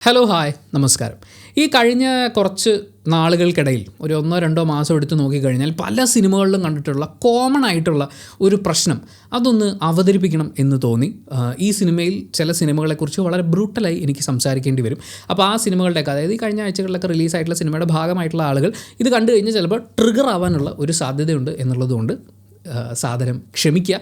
Hello hi നമസ്കാരം. ഈ കഴിഞ്ഞ കുറച്ച് നാളുകൾക്കിടയിൽ ഒരു 1-2 മാസം എടുത്ത് നോക്കിക്കഴിഞ്ഞാൽ പല സിനിമകളിലും കണ്ടിട്ടുള്ള കോമൺ ആയിട്ടുള്ള ഒരു പ്രശ്നം അതൊന്ന് അവതരിപ്പിക്കണം എന്ന് തോന്നി. ഈ സിനിമയിൽ ചില സിനിമകളെക്കുറിച്ച് വളരെ ബ്രൂട്ടലായി എനിക്ക് സംസാരിക്കേണ്ടി വരും. അപ്പോൾ ആ സിനിമകളുടെയൊക്കെ, അതായത് ഈ കഴിഞ്ഞ ആഴ്ചകളിലൊക്കെ റിലീസായിട്ടുള്ള സിനിമയുടെ ഭാഗമായിട്ടുള്ള ആളുകൾ ഇത് കണ്ടു കഴിഞ്ഞാൽ ചിലപ്പോൾ ട്രിഗർ ആവാനുള്ള ഒരു സാധ്യതയുണ്ട് എന്നുള്ളതുകൊണ്ട് സാദരം ക്ഷമിക്കുക.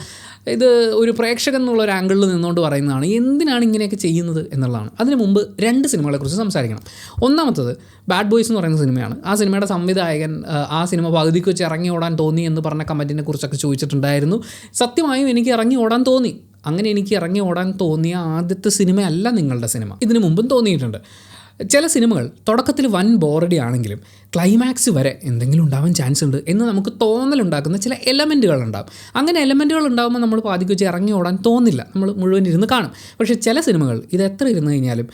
ഇത് ഒരു പ്രേക്ഷകൻ എന്നുള്ള ഒരു ആംഗിളിൽ നിന്നുകൊണ്ട് പറയുന്നതാണ്, എന്തിനാണ് ഇങ്ങനെയൊക്കെ ചെയ്യുന്നത് എന്നുള്ളതാണ്. അതിന് മുമ്പ് 2 സിനിമകളെക്കുറിച്ച് സംസാരിക്കണം. ഒന്നാമത്തത് ബാഡ് ബോയ്സ് എന്ന് പറയുന്ന സിനിമയാണ്. ആ സിനിമയുടെ സംവിധായകൻ ആ സിനിമ പകുതിക്ക് വെച്ച് ഇറങ്ങി ഓടാൻ തോന്നി എന്ന് പറഞ്ഞ കമൻറ്റിനെ കുറിച്ചൊക്കെ ചോദിച്ചിട്ടുണ്ടായിരുന്നു. സത്യമായും എനിക്ക് ഇറങ്ങി ഓടാൻ തോന്നി. അങ്ങനെ എനിക്ക് ഇറങ്ങി ഓടാൻ തോന്നിയ ആദ്യത്തെ സിനിമയല്ല നിങ്ങളുടെ സിനിമ. ഇതിനു മുമ്പും തോന്നിയിട്ടുണ്ട്. ചില സിനിമകൾ തുടക്കത്തിൽ വൻ ബോറടി ആണെങ്കിലും ക്ലൈമാക്സ് വരെ എന്തെങ്കിലും ഉണ്ടാവാൻ ചാൻസ് ഉണ്ട് എന്ന് നമുക്ക് തോന്നലുണ്ടാക്കുന്ന ചില എലമെൻറ്റുകളുണ്ടാകും. അങ്ങനെ എലമെൻറ്റുകൾ ഉണ്ടാകുമ്പോൾ നമ്മൾ പാതിക്ക് വെച്ച് ഇറങ്ങി ഓടാൻ തോന്നില്ല, നമ്മൾ മുഴുവൻ ഇരുന്ന് കാണും. പക്ഷേ ചില സിനിമകൾ ഇത് എത്ര ഇരുന്ന് കഴിഞ്ഞാലും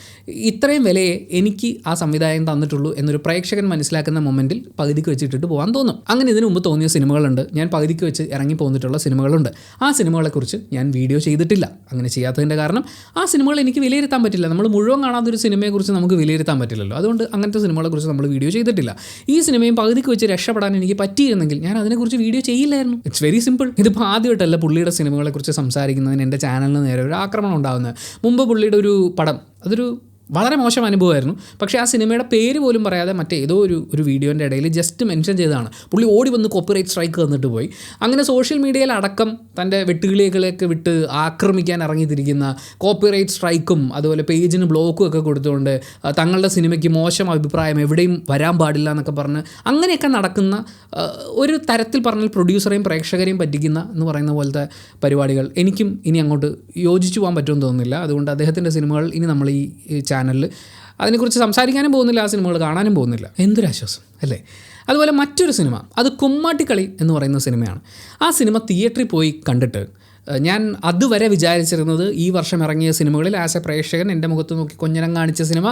ഇത്രയും വിലയെ എനിക്ക് ആ സംവിധായകൻ തന്നിട്ടുള്ളൂ എന്നൊരു പ്രേക്ഷകൻ മനസ്സിലാക്കുന്ന മൊമെൻറ്റിൽ പകുതിക്ക് വെച്ചിട്ടിട്ട് പോകാൻ തോന്നും. അങ്ങനെ ഇതിനു മുമ്പ് തോന്നിയ സിനിമകളുണ്ട്. ഞാൻ പകുതിക്ക് വെച്ച് ഇറങ്ങി പോന്നിട്ടുള്ള സിനിമകളുണ്ട്. ആ സിനിമകളെക്കുറിച്ച് ഞാൻ വീഡിയോ ചെയ്തിട്ടില്ല. അങ്ങനെ ചെയ്യാത്തതിൻ്റെ കാരണം ആ സിനിമകൾ എനിക്ക് വിലയിരുത്താൻ പറ്റില്ല. നമ്മൾ മുഴുവൻ കാണാത്തൊരു സിനിമയെക്കുറിച്ച് നമുക്ക് വിലയിരുത്താൻ പറ്റില്ലല്ലോ. അതുകൊണ്ട് അങ്ങനത്തെ സിനിമകളെക്കുറിച്ച് നമ്മൾ വീഡിയോ ചെയ്തിട്ടില്ല. ഈ സിനിമയും പകുതിക്ക് വെച്ച് രക്ഷപ്പെടാൻ എനിക്ക് പറ്റിയിരുന്നെങ്കിൽ ഞാൻ അതിനെക്കുറിച്ച് വീഡിയോ ചെയ്യില്ലായിരുന്നു. It's very simple. ഇതിപ്പോൾ ആദ്യമായിട്ടല്ല പുള്ളിയുടെ സിനിമകളെക്കുറിച്ച് സംസാരിക്കുന്നതിന് എൻ്റെ ചാനലിന് നേരെ ഒരു ആക്രമണം ഉണ്ടാകുന്നത്. മുമ്പ് പുള്ളിയുടെ ഒരു പടം, അതൊരു വളരെ മോശം അനുഭവമായിരുന്നു. പക്ഷേ ആ സിനിമയുടെ പേര് പോലും പറയാതെ മറ്റേതോ ഒരു വീഡിയോൻ്റെ ഇടയിൽ ജസ്റ്റ് മെൻഷൻ ചെയ്തതാണ്. പുള്ളി ഓടി വന്ന് കോപ്പിറൈറ്റ് സ്ട്രൈക്ക് തന്നിട്ട് പോയി. അങ്ങനെ സോഷ്യൽ മീഡിയയിൽ അടക്കം തൻ്റെ വെട്ടുകിളികളെയൊക്കെ വിട്ട് ആക്രമിക്കാൻ ഇറങ്ങിത്തിരിക്കുന്ന, കോപ്പിറൈറ്റ് സ്ട്രൈക്കും അതുപോലെ പേജിന് ബ്ലോക്കും ഒക്കെ കൊടുത്തുകൊണ്ട് തങ്ങളുടെ സിനിമയ്ക്ക് മോശം അഭിപ്രായം എവിടെയും വരാൻ പാടില്ല എന്നൊക്കെ പറഞ്ഞ് അങ്ങനെയൊക്കെ നടക്കുന്ന ഒരു തരത്തിൽ പറഞ്ഞാൽ പ്രൊഡ്യൂസറെയും പ്രേക്ഷകരെയും പറ്റിക്കുന്ന എന്ന് പറയുന്ന പോലത്തെ പരിപാടികൾ എനിക്കും ഇനി അങ്ങോട്ട് യോജിച്ചു പോകാൻ പറ്റുമെന്ന് തോന്നുന്നില്ല. അതുകൊണ്ട് അദ്ദേഹത്തിൻ്റെ സിനിമകൾ ഇനി നമ്മൾ ഈ ചാനലിൽ അതിനെക്കുറിച്ച് സംസാരിക്കാനും പോകുന്നില്ല, ആ സിനിമകൾ കാണാനും പോകുന്നില്ല. എന്തൊരാശ്വാസം അല്ലേ. അതുപോലെ മറ്റൊരു സിനിമ, അത് കുമ്മാട്ടിക്കളി എന്ന് പറയുന്ന സിനിമയാണ്. ആ സിനിമ തിയേറ്ററിൽ പോയി കണ്ടിട്ട് ഞാൻ അതുവരെ വിചാരിച്ചിരുന്നത് ഈ വർഷം ഇറങ്ങിയ സിനിമകളിൽ ആസ് എ പ്രേക്ഷകൻ എൻ്റെ മുഖത്ത് നോക്കി കൊഞ്ഞനം കാണിച്ച സിനിമ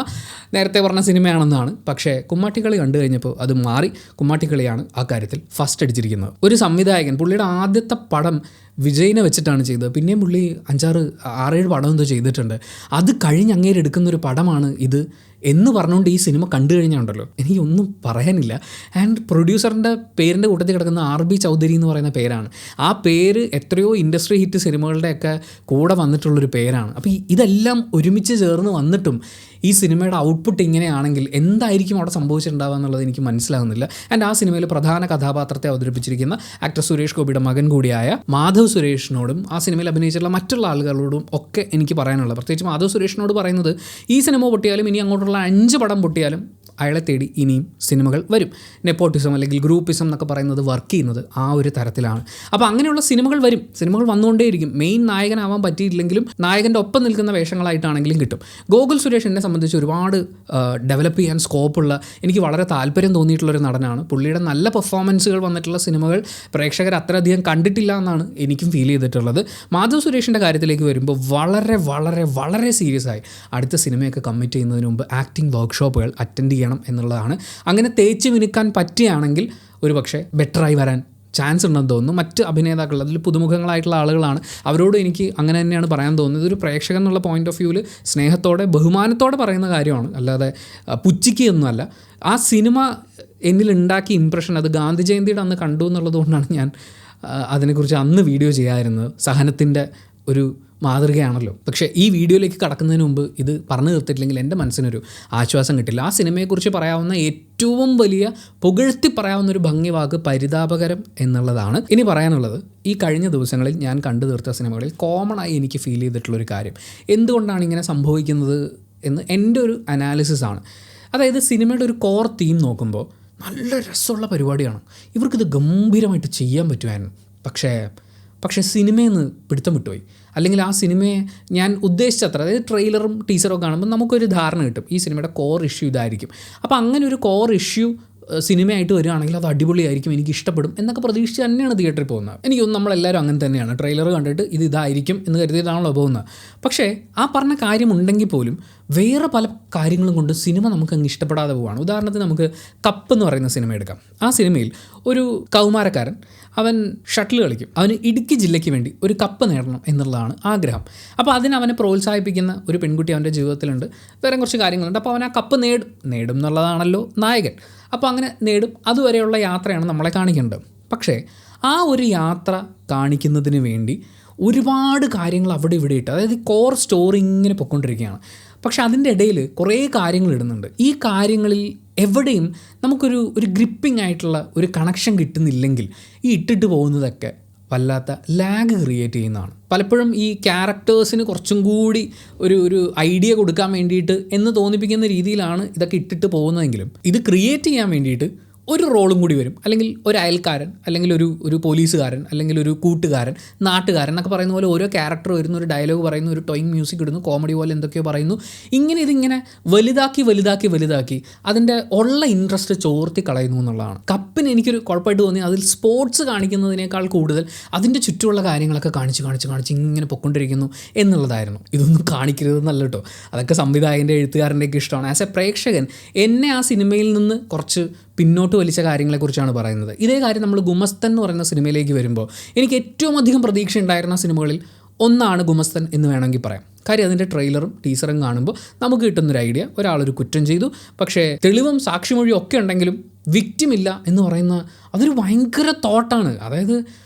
നേരത്തെ പറഞ്ഞ സിനിമയാണെന്നാണ്. പക്ഷേ കുമ്മാട്ടിക്കളി കണ്ടു കഴിഞ്ഞപ്പോൾ അത് മാറി. കുമ്മാട്ടിക്കളിയാണ് ആ കാര്യത്തിൽ ഫസ്റ്റ് അടിച്ചിരിക്കുന്നത്. ഒരു സംവിധായകൻ പുള്ളിയുടെ ആദ്യത്തെ പടം വിജയിനെ വെച്ചിട്ടാണ് ചെയ്തത്. പിന്നെയും പുള്ളി 5-6-7 പടം എന്തോ ചെയ്തിട്ടുണ്ട്. അത് കഴിഞ്ഞ് അങ്ങേര് എടുക്കുന്നൊരു പടമാണ് ഇത് എന്ന് പറഞ്ഞുകൊണ്ട് ഈ സിനിമ കണ്ടു കഴിഞ്ഞാൽ എനിക്കൊന്നും പറയാനില്ല. ആൻഡ് പ്രൊഡ്യൂസറിൻ്റെ പേരിൻ്റെ കൂട്ടത്തിൽ കിടക്കുന്ന RB ചൗധരി എന്ന് പറയുന്ന പേരാണ്. ആ പേര് എത്രയോ ഇൻഡസ്ട്രി ഹിറ്റ് സിനിമകളുടെയൊക്കെ കൂടെ വന്നിട്ടുള്ളൊരു പേരാണ്. അപ്പോൾ ഇതെല്ലാം ഒരുമിച്ച് ചേർന്ന് വന്നിട്ടും ഈ സിനിമയുടെ ഔട്ട്പുട്ട് ഇങ്ങനെയാണെങ്കിൽ എന്തായിരിക്കും അവിടെ സംഭവിച്ചിട്ടുണ്ടാവുക എന്നുള്ളത് എനിക്ക് മനസ്സിലാകുന്നില്ല. ആൻഡ് ആ സിനിമയിൽ പ്രധാന കഥാപാത്രത്തെ അവതരിപ്പിച്ചിരിക്കുന്ന ആക്ടർ സുരേഷ് ഗോപിയുടെ മകൻ കൂടിയായ മാധവ് സുരേഷിനോടും ആ സിനിമയിൽ അഭിനയിച്ചിട്ടുള്ള മറ്റുള്ള ആളുകളോടും ഒക്കെ എനിക്ക് പറയാനുള്ളത്, പ്രത്യേകിച്ച് മാധവ് സുരേഷിനോട് പറയുന്നത്, ഈ സിനിമ പൊട്ടിയാലും ഇനി അങ്ങോട്ടുള്ള 5 പടം പൊട്ടിയാലും അയാളെ തേടി ഇനിയും സിനിമകൾ വരും. നെപ്പോട്ടിസം അല്ലെങ്കിൽ ഗ്രൂപ്പിസം എന്നൊക്കെ പറയുന്നത് വർക്ക് ചെയ്യുന്നത് ആ ഒരു തരത്തിലാണ്. അപ്പോൾ അങ്ങനെയുള്ള സിനിമകൾ വരും, സിനിമകൾ വന്നുകൊണ്ടേയിരിക്കും. മെയിൻ നായകനാവാൻ പറ്റിയില്ലെങ്കിലും നായകൻ്റെ ഒപ്പം നിൽക്കുന്ന വേഷങ്ങളായിട്ടാണെങ്കിലും കിട്ടും. ഗോകുൽ സുരേഷ് എന്നെ സംബന്ധിച്ച് ഒരുപാട് ഡെവലപ്പ് ചെയ്യാൻ സ്കോപ്പുള്ള, എനിക്ക് വളരെ താല്പര്യം തോന്നിയിട്ടുള്ളൊരു നടനാണ്. പുള്ളിയുടെ നല്ല പെർഫോമൻസുകൾ വന്നിട്ടുള്ള സിനിമകൾ പ്രേക്ഷകർ അത്രയധികം കണ്ടിട്ടില്ല എന്നാണ് എനിക്കും ഫീൽ ചെയ്തിട്ടുള്ളത്. മാധവ് സുരേഷിൻ്റെ കാര്യത്തിലേക്ക് വരുമ്പോൾ വളരെ വളരെ വളരെ സീരിയസ് ആയി അടുത്ത സിനിമയൊക്കെ കമ്മിറ്റ് ചെയ്യുന്നതിന് മുമ്പ് ആക്ടിംഗ് വർക്ക്ഷോപ്പുകൾ അറ്റൻഡ് ചെയ്യണം എന്നുള്ളതാണ്. അങ്ങനെ തേച്ച് മിനുക്കാൻ പറ്റുകയാണെങ്കിൽ ഒരു പക്ഷേ ബെറ്ററായി വരാൻ ചാൻസ് ഉണ്ടെന്ന് തോന്നുന്നു. മറ്റ് അഭിനേതാക്കൾ, അതിൽ പുതുമുഖങ്ങളായിട്ടുള്ള ആളുകളാണ്, അവരോട് എനിക്ക് അങ്ങനെ തന്നെയാണ് പറയാൻ തോന്നുന്നത്. ഇതൊരു പ്രേക്ഷകൻ എന്നുള്ള പോയിൻ്റ് ഓഫ് വ്യൂവിൽ സ്നേഹത്തോടെ ബഹുമാനത്തോടെ പറയുന്ന കാര്യമാണ്, അല്ലാതെ പുച്ഛിക്കുകയൊന്നുമല്ല. ആ സിനിമ എന്നിലുണ്ടാക്കിയ ഇംപ്രഷൻ, അത് ഗാന്ധി ജയന്തിയുടെ അന്ന് കണ്ടു എന്നുള്ളത് കൊണ്ടാണ് ഞാൻ അതിനെക്കുറിച്ച് അന്ന് വീഡിയോ ചെയ്യാമായിരുന്നത്. സഹനത്തിൻ്റെ ഒരു മാതൃകയാണല്ലോ. പക്ഷേ ഈ വീഡിയോയിലേക്ക് കടക്കുന്നതിന് മുമ്പ് ഇത് പറഞ്ഞു തീർത്തിട്ടില്ലെങ്കിൽ എൻ്റെ മനസ്സിനൊരു ആശ്വാസം കിട്ടില്ല. ആ സിനിമയെക്കുറിച്ച് പറയാവുന്ന ഏറ്റവും വലിയ പുകഴ്ത്തി പറയാവുന്നൊരു ഭംഗിവാക്ക് പരിതാപകരം എന്നുള്ളതാണ്. ഇനി പറയാനുള്ളത്, ഈ കഴിഞ്ഞ ദിവസങ്ങളിൽ ഞാൻ കണ്ടു തീർത്ത സിനിമകളിൽ കോമണായി എനിക്ക് ഫീൽ ചെയ്തിട്ടുള്ളൊരു കാര്യം, എന്തുകൊണ്ടാണ് ഇങ്ങനെ സംഭവിക്കുന്നത് എന്ന് എൻ്റെ ഒരു അനാലിസിസാണ്. അതായത് സിനിമയുടെ ഒരു കോർ തീം നോക്കുമ്പോൾ നല്ല രസമുള്ള പരിപാടിയാണ്, ഇവർക്കിത് ഗംഭീരമായിട്ട് ചെയ്യാൻ പറ്റുമായിരുന്നു. പക്ഷേ സിനിമയിൽ നിന്ന് പിടുത്തം വിട്ടുപോയി. അല്ലെങ്കിൽ ആ സിനിമയെ ഞാൻ ഉദ്ദേശിച്ചത്ര, അതായത് ട്രെയിലറും ടീസറും കാണുമ്പോൾ നമുക്കൊരു ധാരണ കിട്ടും ഈ സിനിമയുടെ കോർ ഇഷ്യൂ ഇതായിരിക്കും. അപ്പോൾ അങ്ങനെ ഒരു കോർ ഇഷ്യൂ സിനിമയായിട്ട് വരികയാണെങ്കിൽ അത് അടിപൊളിയായിരിക്കും, എനിക്ക് ഇഷ്ടപ്പെടും എന്നൊക്കെ പ്രതീക്ഷിച്ച് തന്നെയാണ് തിയേറ്ററിൽ പോകുന്നത്. എനിക്കൊന്നും നമ്മളെല്ലാവരും അങ്ങനെ തന്നെയാണ്. ട്രെയിലർ കണ്ടിട്ട് ഇതായിരിക്കും എന്ന് കരുതിയിട്ടാണല്ലോ പോകുന്നത്. പക്ഷേ ആ പറഞ്ഞ കാര്യമുണ്ടെങ്കിൽ പോലും വേറെ പല കാര്യങ്ങളും കൊണ്ട് സിനിമ നമുക്ക് അങ്ങ് ഇഷ്ടപ്പെടാതെ പോവുകയാണ്. ഉദാഹരണത്തിന് നമുക്ക് കപ്പ് എന്ന് പറയുന്ന സിനിമ എടുക്കാം. ആ സിനിമയിൽ ഒരു കൗമാരക്കാരൻ, അവൻ ഷട്ടിൽ കളിക്കും. അവന് ഇടുക്കി ജില്ലയ്ക്ക് വേണ്ടി ഒരു കപ്പ് നേടണം എന്നുള്ളതാണ് ആഗ്രഹം. അപ്പോൾ അവനെ പ്രോത്സാഹിപ്പിക്കുന്ന ഒരു പെൺകുട്ടി അവൻ്റെ ജീവിതത്തിലുണ്ട്. വേറെ കുറച്ച് കാര്യങ്ങളുണ്ട്. അപ്പോൾ അവൻ ആ കപ്പ് നേടും എന്നുള്ളതാണല്ലോ നായകൻ. അപ്പോൾ അങ്ങനെ നേടും. അതുവരെയുള്ള യാത്രയാണ് നമ്മളെ കാണിക്കേണ്ടത്. പക്ഷേ ആ ഒരു യാത്ര കാണിക്കുന്നതിന് വേണ്ടി ഒരുപാട് കാര്യങ്ങൾ അവിടെ ഇവിടെ ഇട്ട്, അതായത് കോർ സ്റ്റോറി ഇങ്ങനെ പൊയ്ക്കൊണ്ടിരിക്കുകയാണ്. പക്ഷെ അതിൻ്റെ ഇടയിൽ കുറേ കാര്യങ്ങൾ ഇടുന്നുണ്ട്. ഈ കാര്യങ്ങളിൽ എവിടെയും നമുക്കൊരു ഗ്രിപ്പിംഗ് ആയിട്ടുള്ള ഒരു കണക്ഷൻ കിട്ടുന്നില്ലെങ്കിൽ ഈ ഇട്ടിട്ട് പോകുന്നതൊക്കെ വല്ലാത്ത ലാഗ് ക്രിയേറ്റ് ചെയ്യുന്നതാണ്. പലപ്പോഴും ഈ ക്യാരക്ടേഴ്സിന് കുറച്ചും കൂടി ഒരു ഐഡിയ കൊടുക്കാൻ വേണ്ടിയിട്ട് എന്ന് തോന്നിപ്പിക്കുന്ന രീതിയിലാണ് ഇതൊക്കെ ഇട്ടിട്ട് പോകുന്നതെങ്കിലും ഇത് ക്രിയേറ്റ് ചെയ്യാൻ വേണ്ടിയിട്ട് ഒരു റോളും കൂടി വരും. അല്ലെങ്കിൽ ഒരു അയൽക്കാരൻ, അല്ലെങ്കിൽ ഒരു പോലീസുകാരൻ, അല്ലെങ്കിൽ ഒരു കൂട്ടുകാരൻ, നാട്ടുകാരൻ എന്നൊക്കെ പറയുന്ന പോലെ ഓരോ ക്യാരക്ടർ വരുന്നു, ഒരു ഡയലോഗ് പറയുന്നു, ഒരു ടോയിങ് മ്യൂസിക് ഇടുന്നു, കോമഡി പോലെ എന്തൊക്കെയോ പറയുന്നു. ഇതിങ്ങനെ വലുതാക്കി അതിൻ്റെ ഉള്ള ഇൻട്രസ്റ്റ് ചോർത്തി കളയുന്നു എന്നുള്ളതാണ്. കപ്പിന് എനിക്കൊരു കുഴപ്പമായിട്ട് തോന്നി. അതിൽ സ്പോർട്സ് കാണിക്കുന്നതിനേക്കാൾ കൂടുതൽ അതിൻ്റെ ചുറ്റുമുള്ള കാര്യങ്ങളൊക്കെ കാണിച്ച് ഇങ്ങനെ പൊയ്ക്കൊണ്ടിരിക്കുന്നു എന്നുള്ളതായിരുന്നു. ഇതൊന്നും കാണിക്കരുതെന്നല്ല കേട്ടോ, അതൊക്കെ സംവിധായകൻ്റെ എഴുത്തുകാരൻ്റെയൊക്കെ ഇഷ്ടമാണ്. ആസ് എ പ്രേക്ഷകൻ എന്നെ ആ സിനിമയിൽ നിന്ന് കുറച്ച് പിന്നോട്ട് വലിച്ച കാര്യങ്ങളെക്കുറിച്ചാണ് പറയുന്നത്. ഇതേ കാര്യം നമ്മൾ ഗുമസ്തൻ എന്ന് പറയുന്ന സിനിമയിലേക്ക് വരുമ്പോൾ എനിക്ക് ഏറ്റവും അധികം പ്രതീക്ഷ ഉണ്ടായിരുന്ന സിനിമകളിൽ ഒന്നാണ് ഗുമസ്തൻ എന്ന് വേണമെങ്കിൽ പറയാം. കാര്യം അതിൻ്റെ ട്രെയിലറും ടീസറും കാണുമ്പോൾ നമുക്ക് കിട്ടുന്നൊരു ഐഡിയ, ഒരാളൊരു കുറ്റം ചെയ്തു, പക്ഷേ തെളിവും സാക്ഷിമൊഴിയും ഒക്കെ ഉണ്ടെങ്കിലും വിക്റ്റിമില്ല എന്ന് പറയുന്ന അതൊരു ഭയങ്കര തോട്ടാണ്. അതായത്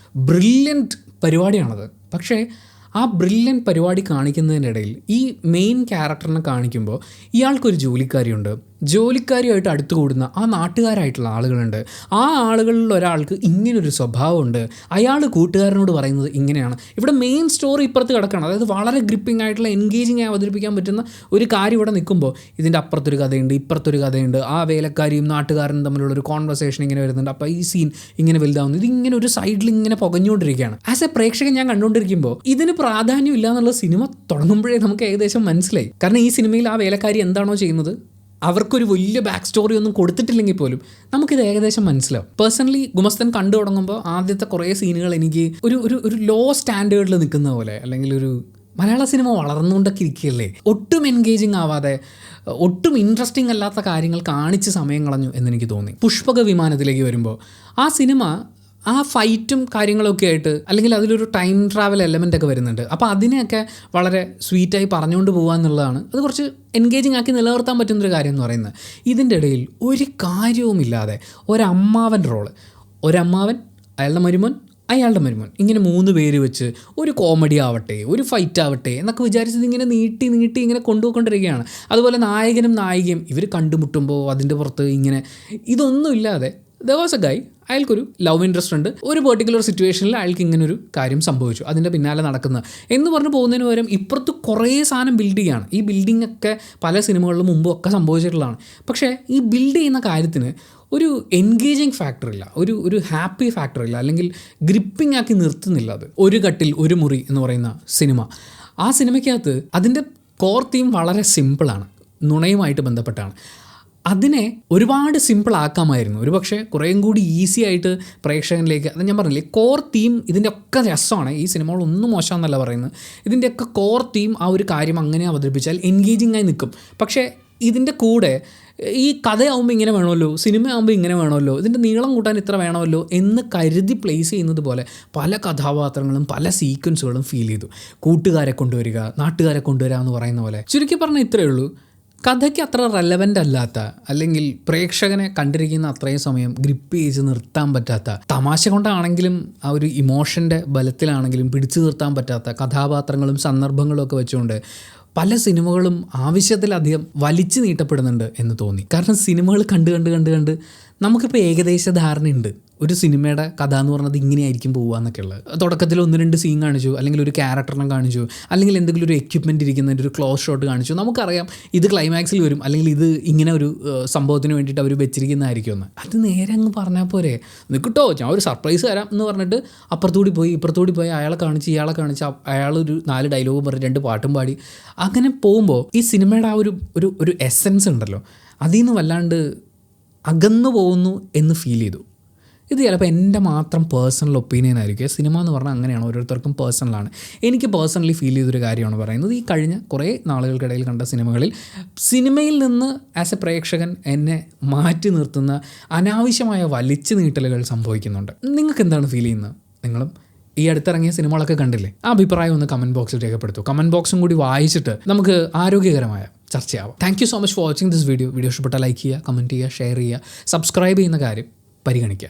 ബ്രില്യൻറ്റ് പരിപാടിയാണത്. പക്ഷേ ആ ബ്രില്യൻറ്റ് പരിപാടി കാണിക്കുന്നതിൻ്റെ ഇടയിൽ ഈ മെയിൻ ക്യാരക്ടറിനെ കാണിക്കുമ്പോൾ ഇയാൾക്കൊരു ജോലിക്കാരിയായിട്ട് അടുത്ത് കൂടുന്ന ആ നാട്ടുകാരായിട്ടുള്ള ആളുകളുണ്ട്. ആ ആളുകളിൽ ഒരാൾക്ക് ഇങ്ങനൊരു സ്വഭാവമുണ്ട്, അയാൾ കൂട്ടുകാരനോട് പറയുന്നത് ഇങ്ങനെയാണ്. ഇവിടെ മെയിൻ സ്റ്റോറി ഇപ്പുറത്ത് കിടക്കണം. അതായത് വളരെ ഗ്രിപ്പിംഗ് ആയിട്ടുള്ള എൻഗേജിങ് ആയി അവതരിപ്പിക്കാൻ പറ്റുന്ന ഒരു കാര്യം ഇവിടെ നിൽക്കുമ്പോൾ ഇതിൻ്റെ അപ്പുറത്തൊരു കഥയുണ്ട്, ഇപ്പുറത്തൊരു കഥയുണ്ട്. ആ വേലക്കാരിയും നാട്ടുകാരനും തമ്മിലുള്ളൊരു കോൺവെർസേഷൻ ഇങ്ങനെ വരുന്നുണ്ട്. അപ്പോൾ ഈ സീൻ ഇങ്ങനെ വലുതാവുന്നു. ഇതിങ്ങനെ ഒരു സൈഡിൽ ഇങ്ങനെ പുകഞ്ഞുകൊണ്ടിരിക്കുകയാണ്. ആസ് എ പ്രേക്ഷകൻ ഞാൻ കണ്ടുകൊണ്ടിരിക്കുമ്പോൾ ഇതിന് പ്രാധാന്യം ഇല്ല എന്നുള്ള സിനിമ തുടങ്ങുമ്പോഴേ നമുക്ക് ഏകദേശം മനസ്സിലായി. കാരണം ഈ സിനിമയിൽ ആ വേലക്കാരി എന്താണോ ചെയ്യുന്നത് അവർക്കൊരു വലിയ ബാക്ക് സ്റ്റോറി ഒന്നും കൊടുത്തിട്ടില്ലെങ്കിൽ പോലും നമുക്കിത് ഏകദേശം മനസ്സിലാവും. പേഴ്സണലി ഗുമസ്തൻ കണ്ടു തുടങ്ങുമ്പോൾ ആദ്യത്തെ കുറേ സീനുകൾ എനിക്ക് ഒരു ലോ സ്റ്റാൻഡേർഡിൽ നിൽക്കുന്ന പോലെ, അല്ലെങ്കിൽ ഒരു മലയാള സിനിമ വളർന്നുകൊണ്ടൊക്കെ ഇരിക്കുകയല്ലേ, ഒട്ടും എൻഗേജിങ് ആവാതെ ഒട്ടും ഇൻട്രസ്റ്റിംഗ് അല്ലാത്ത കാര്യങ്ങൾ കാണിച്ച് സമയം കളഞ്ഞു എന്നെനിക്ക് തോന്നി. പുഷ്പക വിമാനത്തിലേക്ക് വരുമ്പോൾ ആ സിനിമ ആ ഫൈറ്റും കാര്യങ്ങളൊക്കെ ആയിട്ട്, അല്ലെങ്കിൽ അതിലൊരു ടൈം ട്രാവൽ എലമെൻ്റ് ഒക്കെ വരുന്നുണ്ട്. അപ്പോൾ അതിനെയൊക്കെ വളരെ സ്വീറ്റായി പറഞ്ഞുകൊണ്ട് പോകുക എന്നുള്ളതാണ് അത് കുറച്ച് എൻഗേജിങ് ആക്കി നിലനിർത്താൻ പറ്റുന്നൊരു കാര്യം എന്ന് പറയുന്നത്. ഇതിൻ്റെ ഇടയിൽ ഒരു കാര്യവുമില്ലാതെ ഒരമ്മാവൻ്റെ റോള്, ഒരമ്മാവൻ, അയാളുടെ മരുമോൻ ഇങ്ങനെ 3 പേര് വെച്ച് ഒരു കോമഡി ആവട്ടെ, ഒരു ഫൈറ്റ് ആവട്ടെ എന്നൊക്കെ വിചാരിച്ചത് ഇങ്ങനെ നീട്ടി ഇങ്ങനെ കൊണ്ടുപോയിക്കൊണ്ടിരിക്കുകയാണ്. അതുപോലെ നായകനും നായികയും ഇവർ കണ്ടുമുട്ടുമ്പോൾ അതിൻ്റെ പുറത്ത് ഇങ്ങനെ ഇതൊന്നും ഇല്ലാതെ there was a guy, അയാൾക്കൊരു ലവ് ഇൻട്രസ്റ്റ് ഉണ്ട്, ഒരു പെർട്ടിക്കുലർ സിറ്റുവേഷനിൽ അയാൾക്ക് ഇങ്ങനൊരു കാര്യം സംഭവിച്ചു, അതിൻ്റെ പിന്നാലെ നടക്കുന്നത് എന്ന് പറഞ്ഞ് പോകുന്നതിന് പകരം ഇപ്പുറത്ത് കുറേ സാധനം ബിൽഡ് ചെയ്യുകയാണ്. ഈ ബിൽഡിംഗ് ഒക്കെ പല സിനിമകളിലും മുമ്പും ഒക്കെ സംഭവിച്ചിട്ടുള്ളതാണ്. പക്ഷേ ഈ ബിൽഡ് ചെയ്യുന്ന കാര്യത്തിന് ഒരു എൻഗേജിങ് ഫാക്ടറില്ല, ഒരു ഹാപ്പി ഫാക്ടറില്ല, അല്ലെങ്കിൽ ഗ്രിപ്പിംഗ് ആക്കി നിർത്തുന്നില്ല. അത് ഒരു കട്ടിൽ ഒരു മുറി എന്ന് പറയുന്ന സിനിമ, ആ സിനിമയ്ക്കകത്ത് അതിൻ്റെ കോർ തീം വളരെ സിമ്പിളാണ്, നുണയുമായിട്ട് ബന്ധപ്പെട്ടാണ്. അതിനെ ഒരുപാട് സിമ്പിളാക്കാമായിരുന്നു. ഒരു പക്ഷേ കുറേയും കൂടി ഈസി ആയിട്ട് പ്രേക്ഷകനിലേക്ക്, അത് ഞാൻ പറഞ്ഞില്ലേ, കോർ തീം ഇതിൻ്റെ ഒക്കെ രസമാണ്. ഈ സിനിമകളൊന്നും മോശമെന്നല്ല പറയുന്നത്. ഇതിൻ്റെയൊക്കെ കോർ തീം ആ ഒരു കാര്യം അങ്ങനെ അവതരിപ്പിച്ചാൽ എൻഗേജിങ് ആയി നിൽക്കും. പക്ഷേ ഇതിൻ്റെ കൂടെ ഈ കഥയാവുമ്പോൾ ഇങ്ങനെ വേണമല്ലോ, സിനിമയാകുമ്പോൾ ഇങ്ങനെ വേണമല്ലോ, ഇതിൻ്റെ നീളം കൂട്ടാൻ ഇത്ര വേണമല്ലോ എന്ന് കരുതി പ്ലേസ് ചെയ്യുന്നത് പോലെ പല കഥാപാത്രങ്ങളും പല സീക്വൻസുകളും ഫീൽ ചെയ്തു. കൂട്ടുകാരെ കൊണ്ടുവരിക, നാട്ടുകാരെ കൊണ്ടുവരിക എന്ന് പറയുന്ന പോലെ. ചുരുക്കി പറഞ്ഞാൽ ഇത്രയേ ഉള്ളൂ. കഥയ്ക്ക് അത്ര റെലവൻ്റ് അല്ലാത്ത, അല്ലെങ്കിൽ പ്രേക്ഷകനെ കണ്ടിരിക്കുന്ന അത്രയും സമയം ഗ്രിപ്പ് ചെയ്ത് നിർത്താൻ പറ്റാത്ത, തമാശ കൊണ്ടാണെങ്കിലും ആ ഒരു ഇമോഷൻ്റെ ബലത്തിലാണെങ്കിലും പിടിച്ചു നിർത്താൻ പറ്റാത്ത കഥാപാത്രങ്ങളും സന്ദർഭങ്ങളും ഒക്കെ വെച്ചുകൊണ്ട് പല സിനിമകളും ആവശ്യത്തിലധികം വലിച്ചു നീട്ടപ്പെടുന്നുണ്ട് എന്ന് തോന്നി. കാരണം സിനിമകൾ കണ്ട് നമുക്കിപ്പോൾ ഏകദേശ ധാരണയുണ്ട് ഒരു സിനിമയുടെ കഥ എന്ന് പറഞ്ഞത് ഇങ്ങനെയായിരിക്കും പോകുക എന്നൊക്കെ ഉള്ളത്. തുടക്കത്തിൽ 1-2 സീൻ കാണിച്ചു, അല്ലെങ്കിൽ ഒരു ക്യാരക്ടറിനെ കാണിച്ചു, അല്ലെങ്കിൽ എന്തെങ്കിലും ഒരു എക്യുപ്മെൻറ്റ് ഇരിക്കുന്നതിൻ്റെ ഒരു ക്ലോസ് ഷോട്ട് കാണിച്ചു, നമുക്കറിയാം ഇത് ക്ലൈമാക്സിൽ വരും, അല്ലെങ്കിൽ ഇത് ഇങ്ങനെ ഒരു സംഭവത്തിന് വേണ്ടിയിട്ട് അവർ വെച്ചിരിക്കുന്നതായിരിക്കും എന്ന്. അത് നേരെ അങ്ങ് പറഞ്ഞാൽ പോരെ, നിൽക്കട്ടോ ഞാൻ ഒരു സർപ്രൈസ് തരാം എന്ന് പറഞ്ഞിട്ട് അപ്പുറത്തൂടി പോയി അയാളെ കാണിച്ച് ഇയാളെ കാണിച്ച് അയാളൊരു 4 ഡയലോഗും പറഞ്ഞ് 2 പാട്ടും പാടി അങ്ങനെ പോകുമ്പോൾ ഈ സിനിമയുടെ ആ ഒരു എസെൻസ് ഉണ്ടല്ലോ, അതിൽ നിന്ന് വല്ലാണ്ട് അകന്നു പോകുന്നു എന്ന് ഫീൽ ചെയ്തു. ഇത് ചിലപ്പോൾ എൻ്റെ മാത്രം പേഴ്സണൽ ഒപ്പീനിയൻ ആയിരിക്കും. സിനിമ എന്ന് പറഞ്ഞാൽ അങ്ങനെയാണ്, ഓരോരുത്തർക്കും പേഴ്സണലാണ്. എനിക്ക് പേഴ്സണലി ഫീൽ ചെയ്തൊരു കാര്യമാണ് പറയുന്നത്. ഈ കഴിഞ്ഞ കുറേ നാളുകൾക്കിടയിൽ കണ്ട സിനിമയിൽ നിന്ന് ആസ് എ പ്രേക്ഷകൻ എന്നെ മാറ്റി നിർത്തുന്ന അനാവശ്യമായ വലിച്ചു നീട്ടലുകൾ സംഭവിക്കുന്നുണ്ട്. നിങ്ങൾക്ക് എന്താണ് ഫീൽ ചെയ്യുന്നത്? നിങ്ങളും ഈ അടുത്തിറങ്ങിയ സിനിമകളൊക്കെ കണ്ടില്ലേ? ആ അഭിപ്രായം ഒന്ന് കമൻറ്റ് ബോക്സിൽ രേഖപ്പെടുത്തൂ. കമൻറ്റ് ബോക്സും കൂടി വായിച്ചിട്ട് നമുക്ക് ആരോഗ്യകരമായ ചർച്ചയാവാം. Thank you so much for watching this video. ഇഷ്ടപ്പെട്ടാൽ ലൈക്ക് ചെയ്യുക, കമൻറ്റ് ചെയ്യുക, ഷെയർ ചെയ്യുക, സബ്സ്ക്രൈബ് ചെയ്യുന്ന കാര്യം പരിഗണിക്കുക.